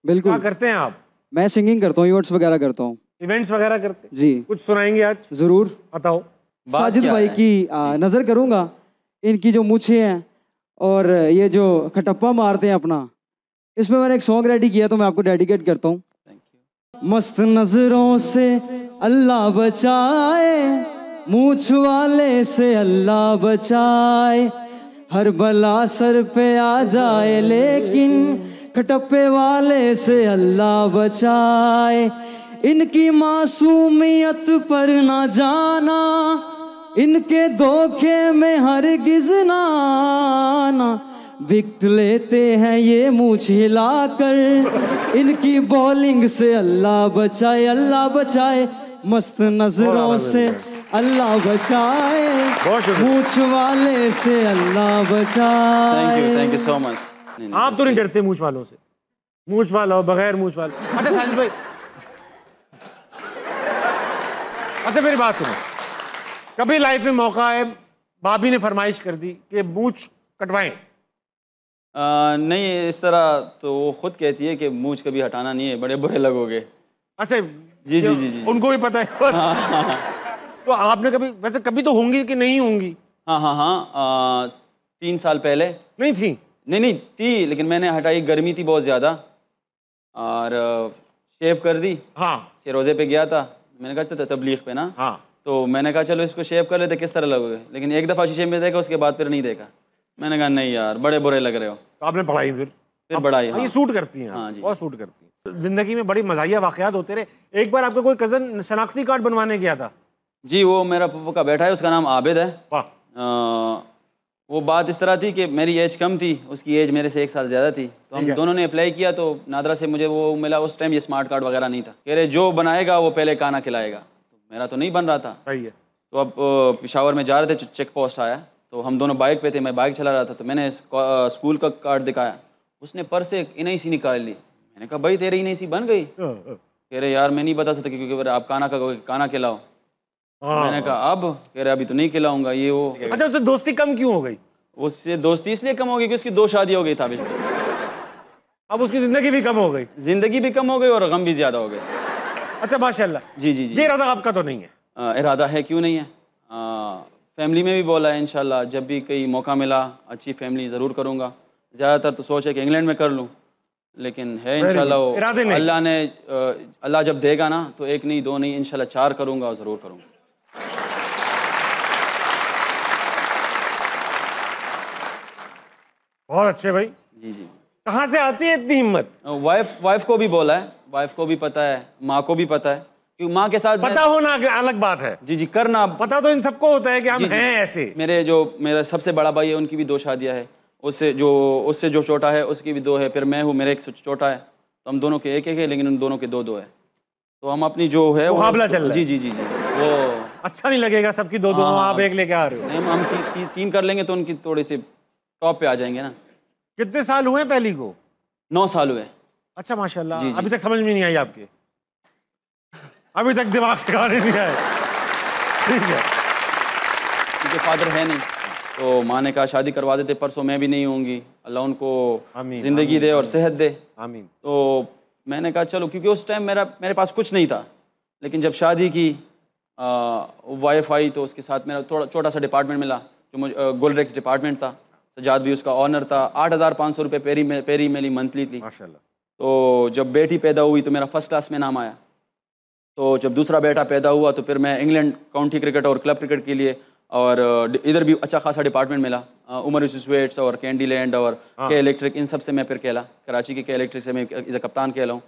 बिल्कुल। क्या करते हैं आप? मैं सिंगिंग करता हूँ, इवेंट्स वगैरह करता हूँ। इवेंट्स वगैरह करते हैं जी। कुछ सुनाएंगे आज? जरूर। बताओ। साजिद भाई की नजर करूंगा, इनकी जो मूछें हैं और ये जो खटप्पा मारते हैं अपना, इसमें मैंने एक सॉन्ग रेडी किया तो मैं आपको डेडिकेट करता हूँ। मस्त नजरों से अल्लाह बचाए, मूछ वाले से अल्लाह बचाए, हर बला सर पे आ जाए लेकिन खटप्पे वाले से अल्लाह बचाए। इनकी मासूमियत पर ना जाना, इनके धोखे में हरगिज़ ना आना, विकेट लेते हैं ये मूछ हिलाकर, इनकी बॉलिंग से अल्लाह बचाए, अल्लाह बचाए, मस्त नजरों से अल्लाह बचाए, मूछ वाले से अल्लाह बचाए। Thank you so much. आप तो नहीं डरते मूछ वालों से? मूछ वाला हो, बगैर मूछ वाला। अच्छा साजिद भाई, अच्छा मेरी बात सुनो, कभी लाइफ में मौका है, भाभी ने फरमाइश कर दी कि मूछ कटवाएं? नहीं, इस तरह तो वो खुद कहती है कि मूछ कभी हटाना नहीं है, बड़े बुरे लगोगे। अच्छा जी जी जी जी, उनको भी पता है। हाँ। तो आपने कभी, वैसे कभी तो होंगी कि नहीं होंगी? हाँ हाँ हाँ, 3 साल पहले। नहीं थी? नहीं थी, लेकिन मैंने हटाई, गर्मी थी बहुत ज़्यादा और शेव कर दी। हाँ। रोज़े पे गया था, मैंने कहा था तबलीग पे ना। हाँ। तो मैंने कहा चलो इसको शेव कर लेते, किस तरह लगोगे, लेकिन एक दफ़ा शीशे में देखा, उसके बाद फिर नहीं देखा। मैंने कहा नहीं यार, बड़े बुरे लग रहे हो। तो आपने बढ़ाई फिर बढ़ाई। हाँ। ये सूट करती हैं। हाँ जी, बहुत सूट करती हैं। जिंदगी में बड़ी मज़ाहिया वाक़यात होते रहे। एक बार आपका कोई कज़न शनाख्ती कार्ड बनवाने गया था? जी, वो मेरा पप्पू का बेटा है, उसका नाम आबिद है। वाह। वो बात इस तरह थी कि मेरी एज कम थी, उसकी एज मेरे से 1 साल ज़्यादा थी, तो हम दोनों ने अप्लाई किया, तो नादरा से मुझे वो मिला। उस टाइम ये स्मार्ट कार्ड वगैरह नहीं था। कह रहे जो बनाएगा वो पहले खाना खिलाएगा, तो मेरा तो नहीं बन रहा था। सही है। तो अब पेशावर में जा रहे थे, चेक पोस्ट आया, तो हम दोनों बाइक पे थे, मैं बाइक चला रहा था, तो मैंने स्कूल का कार्ड दिखाया, उसने पर्स से इन्हीं सी निकाल ली। मैंने कहा भाई तेरी इन्हीं सी बन गई? कह रहे यार मैं नहीं बता सकता क्योंकि आप खाना खिलाओ। मैंने कहा अब? कह रहे अभी तो नहीं खिलाऊंगा, ये वो। अच्छा, उससे दोस्ती कम क्यों हो गई? उससे दोस्ती इसलिए कम हो गई कि उसकी 2 शादी हो गई था। अब उसकी जिंदगी भी कम हो गई? जिंदगी भी कम हो गई और गम भी ज्यादा हो गए। अच्छा माशाल्लाह। जी जी जी। ये इरादा आपका तो नहीं है? इरादा है, क्यों नहीं है। फैमिली में भी बोला है इंशाल्लाह जब भी कहीं मौका मिला अच्छी फैमिली ज़रूर करूँगा। ज़्यादातर तो सोच है कि इंग्लैंड में कर लूँ, लेकिन है इंशाल्लाह अल्लाह ने अल्लाह जब देगा ना तो 1 नहीं 2 नहीं इंशाल्लाह 4 करूँगा और ज़रूर करूँगा। बहुत अच्छे भाई। जी जी। कहाँ से आती है इतनी हिम्मत? वाइफ को भी बोला है, वाइफ को भी पता है, माँ को भी पता है, क्योंकि माँ के साथ पता होना अलग बात है। जी जी, करना पता तो इन सबको होता है कि हम हैं ऐसे। मेरा सबसे बड़ा भाई है, उनकी भी 2 शादियाँ है, उससे जो छोटा है उसकी भी 2 है, फिर मैं हूँ, मेरा एक छोटा है, तो हम दोनों के एक है, लेकिन उन दोनों के 2 है, तो हम अपनी जो है मुकाबला चल रहा है। जी जी जी जी। वो अच्छा नहीं लगेगा सबकी 2 आप एक लेके आ रहे हो। नहीं, हम 3 कर लेंगे तो उनकी थोड़ी सी टॉप पे आ जाएंगे ना। कितने साल हुए पहली को? 9 साल हुए। अच्छा माशाल्लाह। अभी तक समझ में नहीं आई आपके? अभी तक दिमाग ठिकाने नहीं आया? ठीक है। क्योंकि फादर है नहीं, तो माँ ने कहा शादी करवा देते, परसों मैं भी नहीं होंगी, अल्लाह उनको जिंदगी दे और सेहत दे। आमीन। तो मैंने कहा चलो, क्योंकि उस टाइम मेरे पास कुछ नहीं था, लेकिन जब शादी की वाईफाई, तो उसके साथ मेरा थोड़ा छोटा सा डिपार्टमेंट मिला, जो मुझे गोल्डरेक्स डिपार्टमेंट था। सजाद भी उसका ऑनर था। 8,500 रुपये पेरी मेरी मंथली थी। माशाल्लाह। तो जब बेटी पैदा हुई तो मेरा फर्स्ट क्लास में नाम आया। तो जब दूसरा बेटा पैदा हुआ तो फिर मैं इंग्लैंड काउंटी क्रिकेट और क्लब क्रिकेट के लिए, और इधर भी अच्छा खासा डिपार्टमेंट मिला, उमर स्वेट्स और कैंडी लैंड और के इलेक्ट्रिक, इन सब से मैं फिर खेला। कराची के इलेक्ट्रिक से मैं एज ए कप्तान खेला हूँ।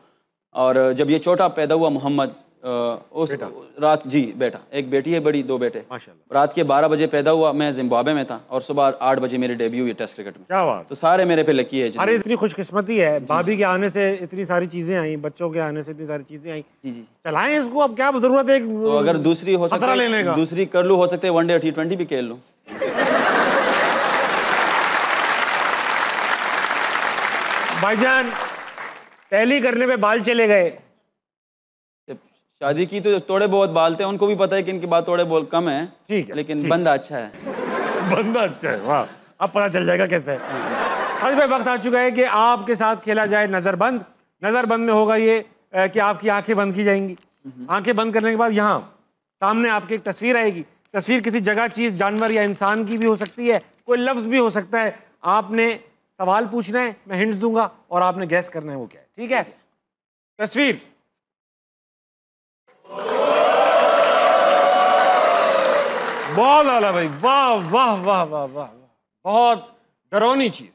और जब ये छोटा पैदा हुआ मोहम्मद, उस रात जी बेटा, एक बेटी है बड़ी, 2 बेटे, माशाल्लाह। रात के 12 बजे पैदा हुआ, मैं जिम्बाब्वे में था, और सुबह 8 बजे मेरी डेब्यू हुई टेस्ट क्रिकेट में। क्या बात। तो सारे मेरे पे लकी है। अरे इतनी खुशकिस्मती है, भाभी के आने से इतनी सारी चीजें आई, बच्चों के आने से इतनी सारी चीजें आई। जी जी, चलाएं इसको, अब क्या जरूरत है तो अगर दूसरी हो सकता लेने का, दूसरी कर लूँ, हो सकता है वनडे T20 भी खेल लूँ। भाईजान पहली करने पे बाल चले गए। शादी की तो थोड़े बहुत बाल थे, उनको भी पता है कि इनकी बात थोड़े बहुत कम है, ठीक है, लेकिन ठीक। बंदा अच्छा है। बंदा अच्छा है, वाह। अब पता चल जाएगा कैसे है। आज भाई वक्त आ चुका है कि आपके साथ खेला जाए नजरबंद। नजरबंद में होगा ये कि आपकी आंखें बंद की जाएंगी। आंखें बंद करने के बाद यहाँ सामने आपकी एक तस्वीर आएगी। तस्वीर किसी जगह, चीज, जानवर या इंसान की भी हो सकती है, कोई लफ्ज भी हो सकता है। आपने सवाल पूछना है, मैं हिंट्स दूंगा और आपने गैस करना है वो क्या है। ठीक है, तस्वीर बहुत आला भाई, वाह वाह वाह वाह वाह, बहुत डरावनी चीज,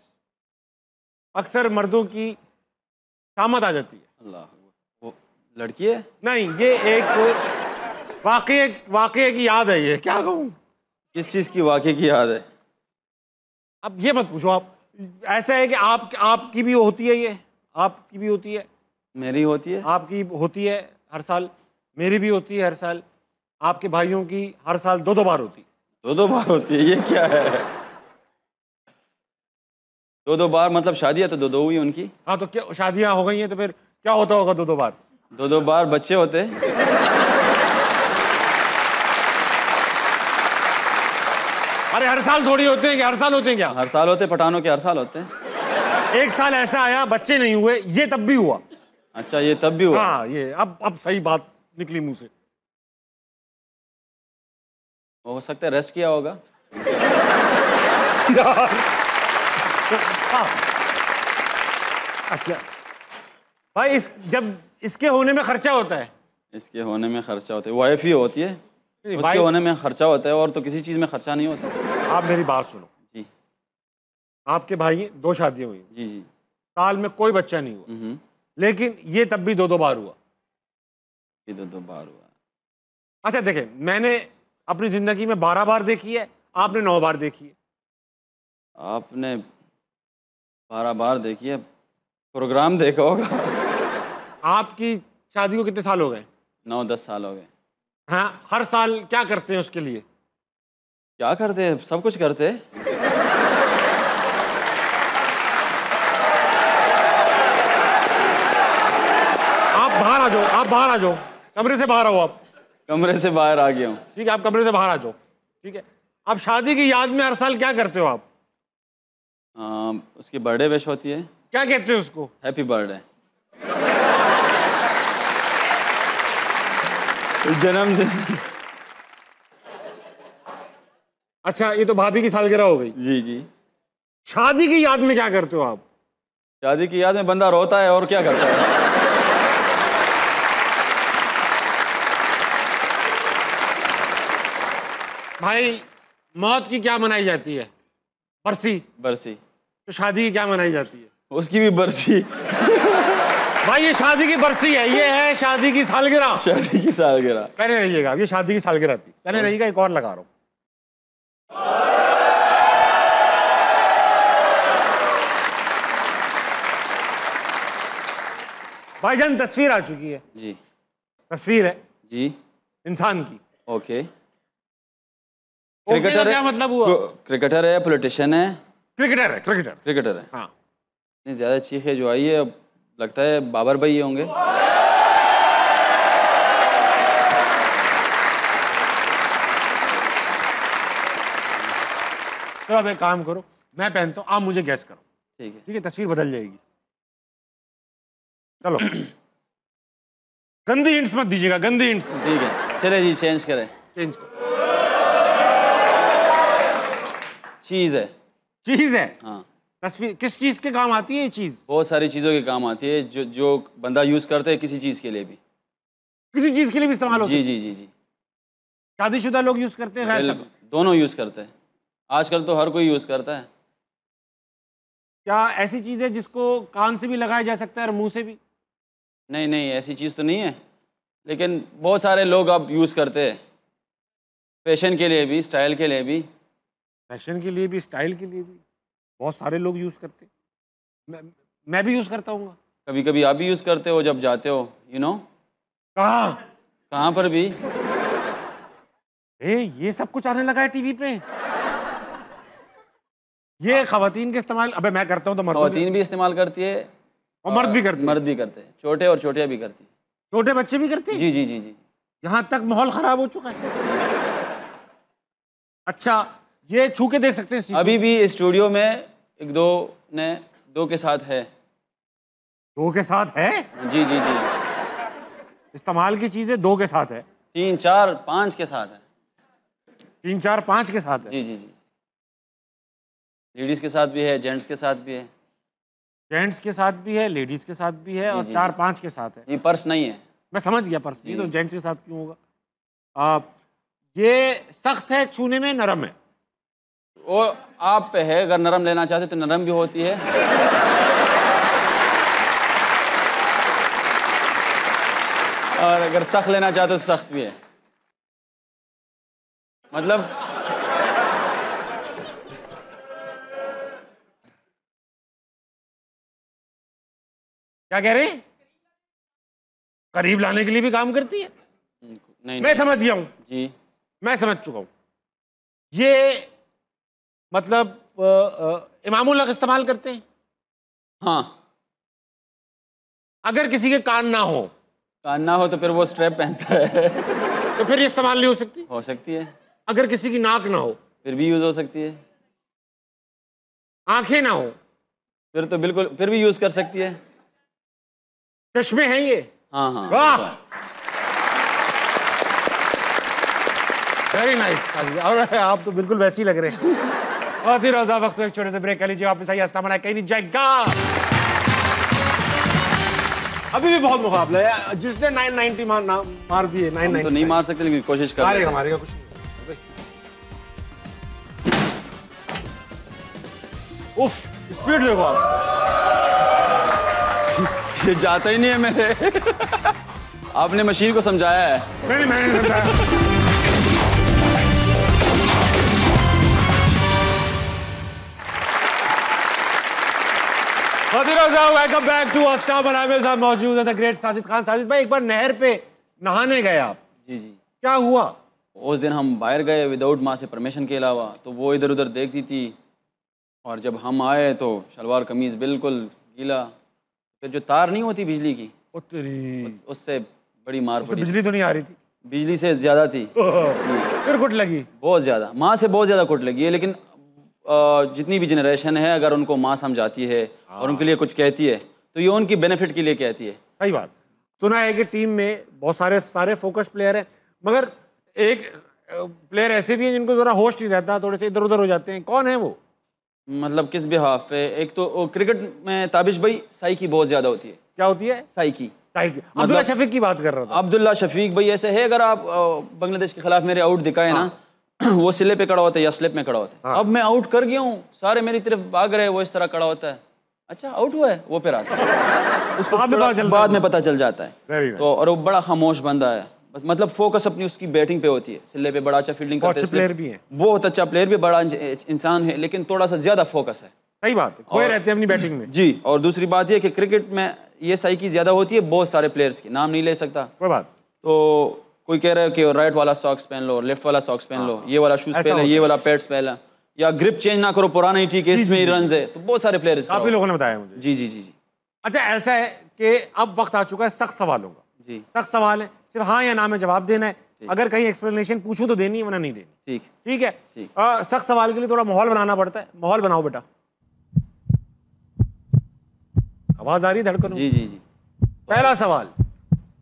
अक्सर मर्दों की शामत आ जाती है। अल्लाह, वो लड़की है? नहीं, ये एक वाकये की याद है। ये क्या कहूँ, किस चीज़ की वाकई की याद है? अब ये मत पूछो आप। ऐसा है कि आपकी भी होती है, ये आपकी भी होती है, मेरी होती है, आपकी होती है हर साल, मेरी भी होती है हर साल, आपके भाइयों की हर साल 2-2 बार होती है। 2-2 बार होती है? ये क्या है? 2-2 बार मतलब शादियाँ तो 2-2 हुई उनकी। हाँ, तो क्या शादियाँ हो गई हैं तो फिर क्या होता होगा 2-2 बार? 2-2 बार बच्चे होते। अरे हर साल थोड़ी होते हैं, कि हर साल होते हैं क्या? हर साल होते, पठानों के हर साल होते हैं। एक साल ऐसा आया बच्चे नहीं हुए, ये तब भी हुआ। अच्छा, ये तब भी हुआ? हाँ, ये अब सही बात निकली मुंह से। हो सकता है रेस्ट किया होगा। हाँ। अच्छा भाई, जब इसके होने में खर्चा होता है, इसके होने में खर्चा होता है, वाइफ ही होती है, उसके होने में खर्चा होता है, और तो किसी चीज़ में खर्चा नहीं होता। आप मेरी बात सुनो जी। आपके भाई 2 शादियां हुई जी जी, साल में कोई बच्चा नहीं हुआ, लेकिन ये तब भी 2-2 बार हुआ। ये 2-2 बार हुआ। अच्छा देखें, मैंने अपनी जिंदगी में 12 बार देखी है, आपने 9 बार देखी है। आपने 12 बार देखी है, प्रोग्राम देखा होगा। आपकी शादी को कितने साल हो गए? 9-10 साल हो गए। हाँ, हर साल क्या करते हैं उसके लिए? क्या करते हैं? सब कुछ करते हैं। आप बाहर आ जाओ, आप बाहर आ जाओ, कमरे से बाहर आओ। आप कमरे से बाहर आ गया हूँ। ठीक है, आप कमरे से बाहर आ जाओ। ठीक है, आप शादी की याद में हर साल क्या करते हो आप? उसकी बर्थडे विश होती है। क्या कहते हैं उसको? Happy birthday. जन्मदिन। अच्छा, ये तो भाभी की सालगिरह हो गई। जी जी। शादी की याद में क्या करते हो आप? शादी की याद में बंदा रोता है, और क्या करता है। भाई, मौत की क्या मनाई जाती है? बरसी। बरसी। तो शादी की क्या मनाई जाती है? उसकी भी बरसी। भाई, ये शादी की बरसी है, ये है शादी की सालगिरह। शादी की सालगिरह। पहले रहिएगा, ये शादी की सालगिरह थी। पहले रहिएगा, एक और लगा रहा हूँ। भाईजान, तस्वीर आ चुकी है। जी। तस्वीर है जी, इंसान की। ओके। क्रिकेटर का क्या मतलब हुआ? क्रिकेटर है, पॉलिटिशियन है? क्रिकेटर है, क्रिकेटर। क्रिकेटर है। हाँ। इतनी ज्यादा चीखें जो आई है, अब लगता है बाबर भाई होंगे। चलो अब एक काम करो, मैं पहनता हूँ, आप मुझे गैस करो। ठीक है। ठीक है, तस्वीर बदल जाएगी। चलो गंदी हिंट्स मत दीजिएगा, गंदी हिंट्स। ठीक है, चले जी चेंज करें। चेंज करो। चीज़ है। चीज है? हाँ। तस्वीर किस चीज के काम आती है ये चीज? बहुत सारी चीज़ों के काम आती है, जो बंदा यूज़ करता है किसी चीज़ के लिए भी। किसी चीज के लिए भी इस्तेमाल हो जी सकती है? जी जी जी। शादीशुदा लोग यूज करते हैं, गैर शादी? दोनों यूज़ करते हैं, आजकल तो हर कोई यूज़ करता है। क्या ऐसी चीज है जिसको कान से भी लगाया जा सकता है और मुंह से भी? नहीं नहीं, ऐसी चीज़ तो नहीं है, लेकिन बहुत सारे लोग अब यूज़ करते हैं, फैशन के लिए भी, स्टाइल के लिए भी। फैशन के लिए भी, स्टाइल के लिए भी बहुत सारे लोग यूज करते हैं। मैं भी यूज करता हूँ। कभी कभी आप भी यूज़ करते हो जब जाते हो, यू नो। कहाँ? कहाँ पर भी। ये सब कुछ आने लगा है टीवी पे। ये खवातीन के इस्तेमाल, अबे मैं करता हूँ तो मर्द खवातीन भी इस्तेमाल करती है और मर्द भी करते हैं। मर्द भी करते हैं, छोटे और छोटियाँ भी करती है। छोटे बच्चे भी करते हैं? जी जी जी जी। यहाँ तक माहौल खराब हो चुका है। अच्छा, ये छू के देख सकते हैं इस चीज़ अभी भी स्टूडियो में एक दो के साथ है। दो के साथ है? जी जी जी। इस्तेमाल की चीजें दो के साथ है? 3 4 5 के साथ है। 3 4 5 के साथ है? जी जी जी। लेडीज के साथ भी है, जेंट्स के साथ भी है। जेंट्स के साथ भी है, लेडीज के साथ भी है, और 4 5 के साथ है। ये पर्स नहीं है। मैं समझ गया, पर्स ये तो जेंट्स के साथ क्यों होगा। ये सख्त है, छूने में नरम है? वो आप पे है, अगर नरम लेना चाहते तो नरम भी होती है। और अगर सख्त लेना चाहते तो सख्त भी है। मतलब क्या कह रहे हैं? करीब लाने के लिए भी काम करती है? नहीं, मैं समझ गया हूं जी, मैं समझ चुका हूं। ये मतलब इमामुल हक इस्तेमाल करते हैं? हाँ। अगर किसी के कान ना हो तो फिर वो स्ट्रैप पहनता है। तो फिर ये इस्तेमाल नहीं हो सकती? हो सकती है। अगर किसी की नाक ना हो फिर भी यूज हो सकती है। आंखें ना हो फिर तो बिल्कुल, फिर भी यूज कर सकती है। चश्मे हैं ये? हाँ हाँ। वाह, वेरी नाइस। और आप तो बिल्कुल वैसे ही लग रहे हैं। बहुत ही रोजा वक्त एक छोटे से ब्रेक कर लीजिए, वापस आइए। अस्ताना कहीं नहीं जाएगा। अभी भी बहुत मुकाबला है। जिसने 990 मार दिए, 990 तो नहीं मार सकते, लेकिन कोशिश कर मारेगा, मारेगा कुछ नहीं। उफ, स्पीड देखो आप। ये जाता ही नहीं है मेरे। आपने मशीन को समझाया है। नहीं, मैंने समझाया। वेलकम बैक टू अस्टा बनावे। साहब मौजूद है द ग्रेट साजिद खान। साजिद भाई, एक बार नहर पे नहाने गए आप? जी जी। क्या हुआ? उस दिन हम बाहर गए विदाउट माँ से परमिशन के अलावा, तो वो इधर उधर देखती थी, और जब हम आए तो शलवार कमीज़ बिल्कुल गीला। फिर जो तार नहीं होती बिजली की, उससे बड़ी मार पड़ी। बिजली तो नहीं आ रही थी? बिजली से ज़्यादा थी। फिर कुट लगी? बहुत ज़्यादा, माँ से बहुत ज़्यादा कुट लगी है। लेकिन जितनी भी जनरेशन है, अगर उनको माँ समझाती है और उनके लिए कुछ कहती है, तो ये उनकी बेनिफिट के लिए कहती है। सही बात। सुना है कि टीम में बहुत सारे फोकस प्लेयर हैं, मगर एक प्लेयर ऐसे भी हैं जिनको ज़रा होश नहीं रहता, थोड़े से इधर उधर हो जाते हैं। कौन है वो? मतलब किस बिहाफ पे? एक तो क्रिकेट में ताबिश भाई साइकी बहुत ज़्यादा होती है। क्या होती है? साइकी। अब्दुल्ला शफीक की बात कर रहा था। अब्दुल्ला शफीक भाई ऐसे है, अगर आप बांग्लादेश के खिलाफ मेरे आउट दिखाए ना, वो सिले पे खड़ा होता है या स्लिप में खड़ा होता है। अब मैं आउट कर गया हूँ, सारे मेरी तरफ भाग रहे हैं, वो इस तरह खड़ा होता है। अच्छा आउट हुआ है, वो फिर आता है। उसको बाद में पता चल जाता है। तो और वो बड़ा खामोश बंदा है, मतलब फोकस अपनी उसकी बैटिंग पे होती है। सिले पे बड़ा अच्छा फील्डिंग करता है, प्लेयर भी है, बहुत अच्छा प्लेयर भी, बड़ा इंसान है, लेकिन थोड़ा सा ज्यादा फोकस है। सही बात है, खोए रहते हैं अपनी बैटिंग में। जी। और दूसरी बात ये कि क्रिकेट में ये साइकी ज्यादा होती है बहुत सारे प्लेयर्स की, नाम नहीं ले सकता कोई बात। तो कोई कह रहा है कि राइट वाला सॉक्स पहन लो, लेफ्ट वाला सॉक्स पहन लो, ये वाला शूज पहन लो, ये वाला पैड्स पहन लो, या ग्रिप चेंज ना करो, पुराना ही ठीक है, इसमें ही रन है। तो बहुत सारे प्लेयर्स, काफी लोगों ने बताया मुझे। जी जी जी जी। अच्छा, ऐसा है कि अब वक्त आ चुका है सख्त सवालों का। जी। सख्त सवाल है, सिर्फ हाँ या ना में जवाब देना है। अगर कहीं एक्सप्लेनेशन पूछूं तो देनी है, वरना नहीं देनी। ठीक है। सख्त सवाल के लिए थोड़ा माहौल बनाना पड़ता है। माहौल बनाओ बेटा। आवाज आ रही है धड़कन? जी जी जी। पहला सवाल,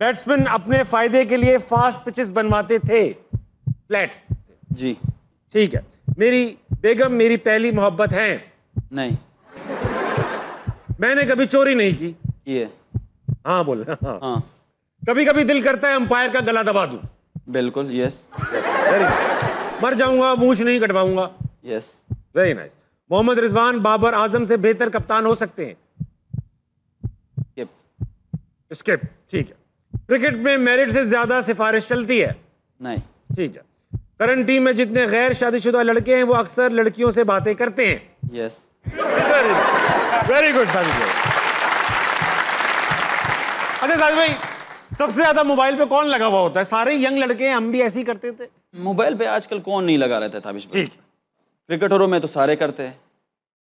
बैट्समैन अपने फायदे के लिए फास्ट पिचेस बनवाते थे, फ्लैट? जी। ठीक है। मेरी बेगम मेरी पहली मोहब्बत है? नहीं। मैंने कभी चोरी नहीं की? ये। हाँ बोल। हाँ। हाँ। कभी कभी दिल करता है अंपायर का गला दबा दूं? बिल्कुल, यस। Very nice. मर जाऊंगा, मूछ नहीं कटवाऊंगा? Yes. Very nice. Mohammad Rizwan Babar Azam से बेहतर कप्तान हो सकते हैं? स्किप। स्किप, ठीक है। क्रिकेट में मेरिट से ज्यादा सिफारिश चलती है? नहीं। ठीक है। करंट टीम में जितने गैर शादीशुदा लड़के हैं वो अक्सर लड़कियों से बातें करते हैं? यस। वेरी गुड साजिद भाई। अच्छा साजिद भाई, सबसे ज्यादा मोबाइल पे कौन लगा हुआ होता है? सारे यंग लड़के हैं, हम भी ऐसे ही करते थे। मोबाइल पे आजकल कौन नहीं लगा रहता था अभी? ठीक। क्रिकेटरों में तो सारे करते हैं।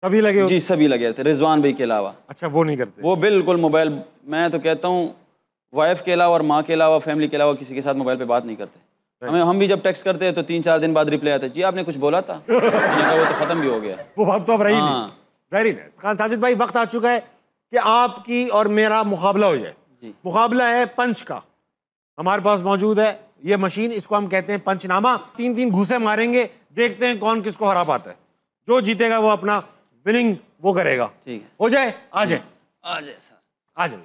सभी लगे जी, सभी लगे रहते, रिजवान भाई के अलावा। अच्छा, वो नहीं करते? वो बिल्कुल मोबाइल, मैं तो कहता हूँ वाइफ के अलावा और माँ के अलावा, फैमिली के अलावा किसी के साथ मोबाइल पे बात नहीं करते। हम भी जब टेक्स्ट करते हैं तो 3-4 दिन बाद रिप्लाई आता है, जी आपने कुछ बोला था। मैंने कहा वो तो खत्म भी हो गया। वो बात तो अब रही हाँ। नहीं। Very nice. खान साजिद भाई, वक्त आ चुका है कि आपकी और मेरा मुकाबला हो जाए। मुकाबला है पंच का। हमारे पास मौजूद है ये मशीन, इसको हम कहते हैं पंचनामा। 3-3 घूसे मारेंगे, देखते हैं कौन किसको हरा पाता है। जो जीतेगा वो अपना विनिंग वो करेगा। ठीक है, हो जाए? आ जाए। आ जाए सर, आ जाए।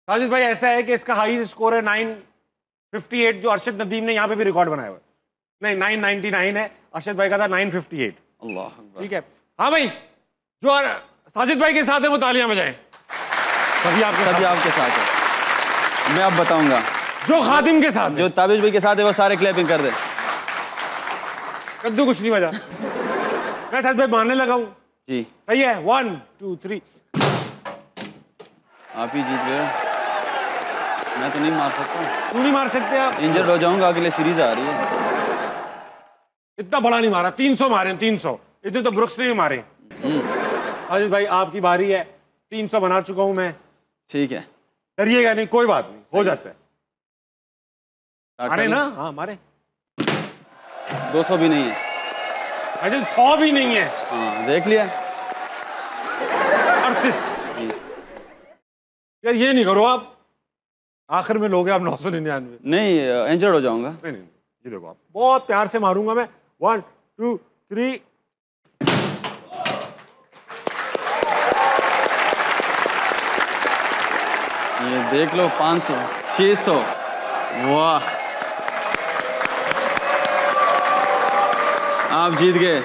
साजिद भाई, ऐसा है कि इसका हाई स्कोर है 958, जो अरशद नदीम ने यहाँ पे भी रिकॉर्ड बनाया हुआ है। नहीं, 999 है, अरशद भाई का था 958। अल्लाह अकबर। ठीक है। हाँ भाई, जो साजिद भाई के साथ है वो तालियां बजाएं। सभी आपके साथ है। मैं अब बताऊंगा। जो खादिम के साथ, जो ताबिश भाई के साथ है वो सारे क्लैपिंग कर दे। कद्दू कुछ नहीं बजा। मैं साजिद भाई मारने लगा हूँ। जी सही है। 1 2 3। आप ही जीत गए, मैं तो नहीं मार सकता। तू नहीं मार सकते आप? इंजर्ड हो जाऊंगा, अगले सीरीज आ रही है। इतना बड़ा नहीं मारा, 300 मारे। 300 इतने तो ब्रुक्स ने भी मारे। साजिद भाई, आपकी बारी है। 300 बना चुका हूं मैं। ठीक है, डरिएगा नहीं, कोई बात नहीं, हो जाता है। मारे ना? हाँ मारे। 200 भी नहीं है। अजय 100 भी नहीं है। हाँ, देख लिया। 38। यार ये नहीं करो आप, आखिर में लोगे आप 999। नहीं, इंजर्ड हो जाऊंगा। नहीं, ये देखो, आप बहुत प्यार से मारूंगा मैं। 1 2 3। ये देख लो, 500 600। वाह, आप जीत गए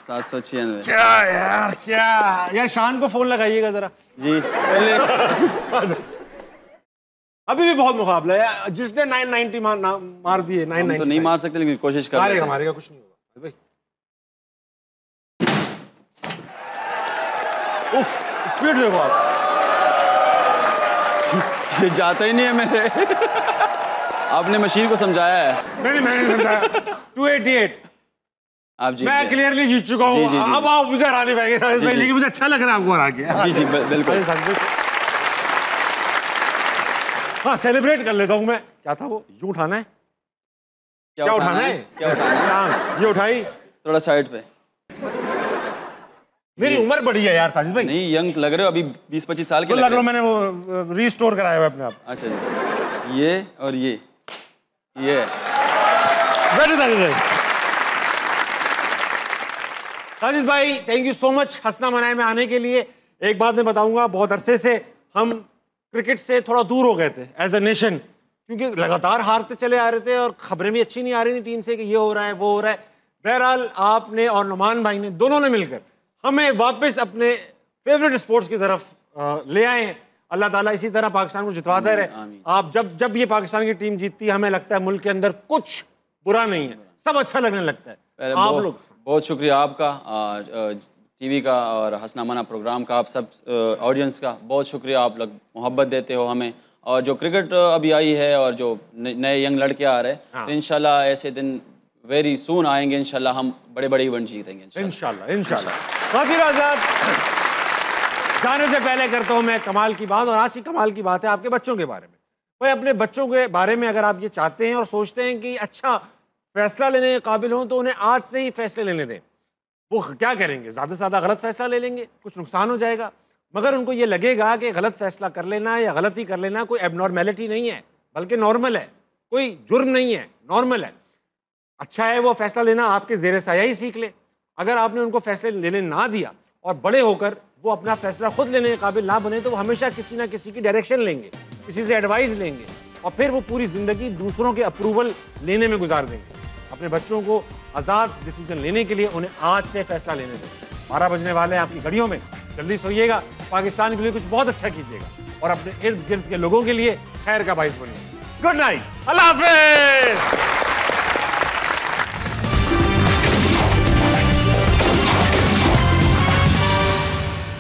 796। क्या यार, क्या यार, शान को फोन लगाइएगा जरा। जी पहले अभी भी बहुत मुकाबला है। जिसने 990 मार दिए, 990 तो नहीं मार सकते, लेकिन कोशिश कर मारेगा, मारेगा, कुछ नहीं होगा भाई। उफ, स्पीड देखो आप। ये जाता ही नहीं है मेरे। आपने मशीन को समझाया है। मैंने समझाया। 288। आप जीत मैं गए। क्लियरली जीत चुका हूँ। अब आप मुझे हराने पाएंगे साजिद भाई, लेकिन मुझे अच्छा लग रहा है आपको हरा के। जी बिल्कुल। हाँ, सेलिब्रेट कर लेता हूँ मैं। क्या था वो? यूँ उठाना है? क्या उठाना है? क्या उठाना है? ये उठाई थोड़ा साइड पे। मेरी उम्र बड़ी है यार साजिद भाई। नहीं, यंग लग रहे हो, अभी 20-25 साल के लग रहा हूँ। मैंने वो रीस्टोर कराया हुआ अपने आप। अच्छा जी, ये और ये बैठे साजिद भाई। साजिद भाई, थैंक यू सो मच हंसना मनाए में आने के लिए। एक बात मैं बताऊंगा, बहुत अरसे से हम क्रिकेट से थोड़ा दूर हो गए थे एज अ नेशन, क्योंकि लगातार हारते चले आ रहे थे और खबरें भी अच्छी नहीं आ रही थी टीम से कि ये हो रहा है वो हो रहा है। बहरहाल आपने और नुमान भाई ने, दोनों ने मिलकर हमें वापस अपने फेवरेट स्पोर्ट्स की तरफ ले आए हैं। अल्लाह ताला इसी तरह पाकिस्तान को जितवाता रहे। आप जब ये पाकिस्तान की टीम जीतती है, हमें लगता है मुल्क के अंदर कुछ बुरा नहीं है, सब अच्छा लगने लगता है। आप लोग बहुत शुक्रिया आपका, टीवी का और हंसना मना प्रोग्राम का, आप सब ऑडियंस का बहुत शुक्रिया। आप लोग मोहब्बत देते हो हमें, और जो क्रिकेट अभी आई है और जो नए यंग लड़के आ रहे हैं, तो इंशाल्लाह ऐसे दिन वेरी सून आएंगे। इंशाल्लाह हम बड़े बड़े इवेंट जीतेंगे इंशाल्लाह। वाकिर आज़ाद, जाने से पहले करता हूँ मैं कमाल की बात, और आज की कमाल की बात है आपके बच्चों के बारे में। भाई, अपने बच्चों के बारे में अगर आप ये चाहते हैं और सोचते हैं कि अच्छा फैसला लेने के काबिल हों, तो उन्हें आज से ही फैसले लेने दें। वो क्या करेंगे? ज़्यादा से ज़्यादा गलत फैसला ले लेंगे, कुछ नुकसान हो जाएगा। मगर उनको ये लगेगा कि गलत फैसला कर लेना या गलती कर लेना कोई एबनॉर्मेलिटी नहीं है, बल्कि नॉर्मल है, कोई जुर्म नहीं है, नॉर्मल है। अच्छा है वो फैसला लेना आपके ज़ेरे साया ही सीख ले। अगर आपने उनको फैसले लेने ना दिया और बड़े होकर वो अपना फैसला खुद लेने के काबिल ना बने, तो वो हमेशा किसी ना किसी की डायरेक्शन लेंगे, किसी से एडवाइस लेंगे और फिर वो पूरी ज़िंदगी दूसरों के अप्रूवल लेने में गुजार देंगे। अपने बच्चों को आज़ाद डिसीजन लेने के लिए उन्हें आज से फैसला लेने दें। 12 बजने वाले हैं आपकी घड़ियों में, जल्दी सोइएगा, पाकिस्तान के लिए कुछ बहुत अच्छा कीजिएगा और अपने इर्द गिर्द के लोगों के लिए खैर का बाइस बनिए। गुड नाइट, अल्लाह हाफिज़।